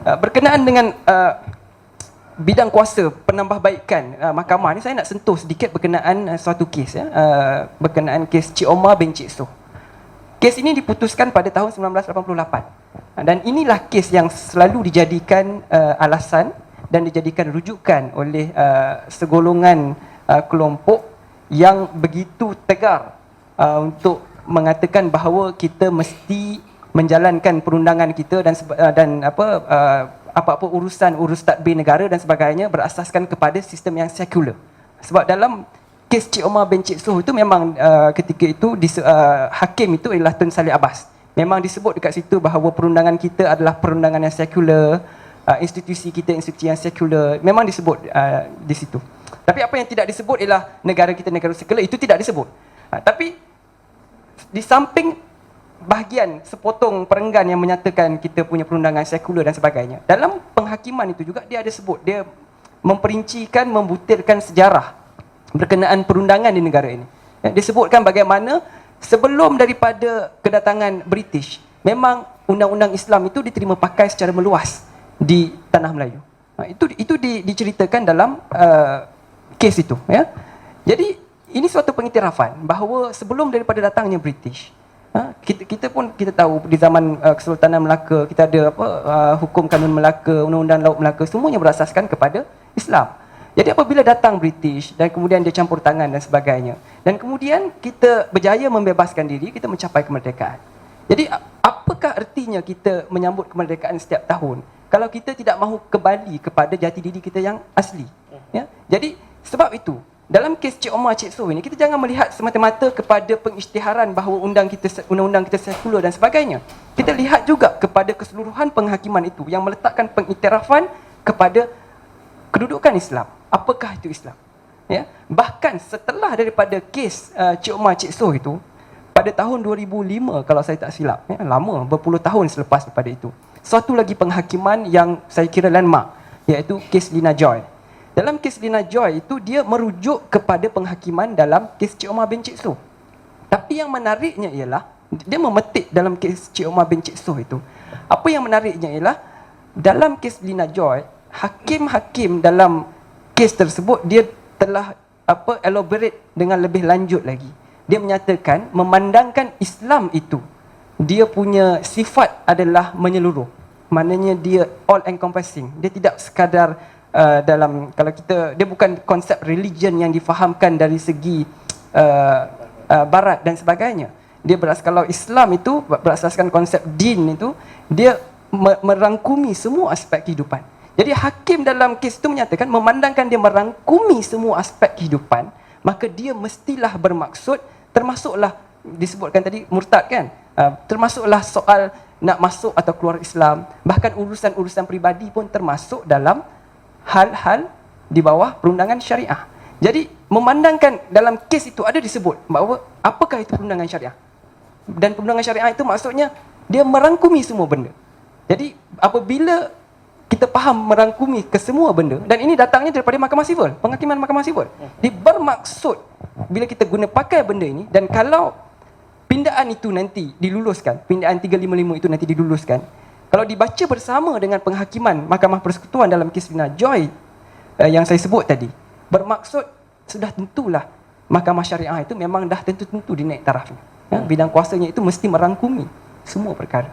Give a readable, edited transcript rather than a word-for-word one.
Berkenaan dengan bidang kuasa penambahbaikan mahkamah ni, saya nak sentuh sedikit berkenaan suatu kes berkenaan kes Cik Omar bin Cik Soh. Kes ini diputuskan pada tahun 1988 dan inilah kes yang selalu dijadikan alasan dan dijadikan rujukan oleh segolongan kelompok yang begitu tegar untuk mengatakan bahawa kita mesti menjalankan perundangan kita dan apa-apa urus tadbir negara dan sebagainya berasaskan kepada sistem yang sekular. Sebab dalam kes Cik Omar bin Cik Soh itu memang ketika itu hakim itu ialah Tun Saleh Abbas. Memang disebut dekat situ bahawa perundangan kita adalah perundangan yang sekular, institusi kita institusi yang sekular. Memang disebut di situ. Tapi apa yang tidak disebut ialah negara kita negara sekular, itu tidak disebut. Tapi di samping bahagian sepotong perenggan yang menyatakan kita punya perundangan sekular dan sebagainya, dalam penghakiman itu juga dia ada sebut, dia memperincikan, membutirkan sejarah berkenaan perundangan di negara ini. Dia sebutkan bagaimana sebelum daripada kedatangan British, memang undang-undang Islam itu diterima pakai secara meluas di tanah Melayu. Itu diceritakan dalam kes itu, ya. Jadi ini suatu pengiktirafan bahawa sebelum daripada datangnya British, kita tahu di zaman Kesultanan Melaka kita ada hukum kanun Melaka, undang-undang laut Melaka, semuanya berasaskan kepada Islam. Jadi apabila datang British dan kemudian dia campur tangan dan sebagainya, dan kemudian kita berjaya membebaskan diri, kita mencapai kemerdekaan. Jadi apakah artinya kita menyambut kemerdekaan setiap tahun kalau kita tidak mahu kembali kepada jati diri kita yang asli, ya? Jadi sebab itu dalam kes Cik Omar Cik Soh ini, kita jangan melihat semata-mata kepada pengisytiharan bahawa undang-undang kita sekular dan sebagainya. Kita lihat juga kepada keseluruhan penghakiman itu yang meletakkan pengiktirafan kepada kedudukan Islam. Apakah itu Islam? Ya? Bahkan setelah daripada kes Cik Omar Cik Soh itu, pada tahun 2005 kalau saya tak silap, ya, lama, berpuluh tahun selepas daripada itu, suatu lagi penghakiman yang saya kira landmark, iaitu kes Lina Joy. Dalam kes Lina Joy itu, dia merujuk kepada penghakiman dalam kes Cik Omar bin Cik Soh. Tapi yang menariknya ialah, dia memetik dalam kes Cik Omar bin Cik Soh itu, apa yang menariknya ialah, dalam kes Lina Joy, hakim-hakim dalam kes tersebut, dia telah elaborate dengan lebih lanjut lagi. Dia menyatakan, memandangkan Islam itu, dia punya sifat adalah menyeluruh. Maknanya dia all encompassing. Dia tidak sekadar dalam, kalau kita, dia bukan konsep religion yang difahamkan dari segi barat dan sebagainya. Dia kalau Islam itu berasaskan konsep din itu, dia merangkumi semua aspek kehidupan. Jadi hakim dalam kes itu menyatakan, memandangkan dia merangkumi semua aspek kehidupan, maka dia mestilah bermaksud, termasuklah disebutkan tadi murtad kan, termasuklah soal nak masuk atau keluar Islam, bahkan urusan-urusan peribadi pun termasuk dalam hal-hal di bawah perundangan syariah. Jadi memandangkan dalam kes itu ada disebut bahawa apakah itu perundangan syariah. Dan perundangan syariah itu maksudnya dia merangkumi semua benda. Jadi apabila kita faham merangkumi ke semua benda, dan ini datangnya daripada mahkamah sivil, penghakiman mahkamah sivil, dia bermaksud bila kita guna pakai benda ini, dan kalau pindaan itu nanti diluluskan, pindaan 355 itu nanti diluluskan, kalau dibaca bersama dengan penghakiman Mahkamah Persekutuan dalam kes Lina Joy yang saya sebut tadi, bermaksud sudah tentulah Mahkamah Syariah itu memang dah tentu-tentu dinaik tarafnya. Bidang kuasanya itu mesti merangkumi semua perkara.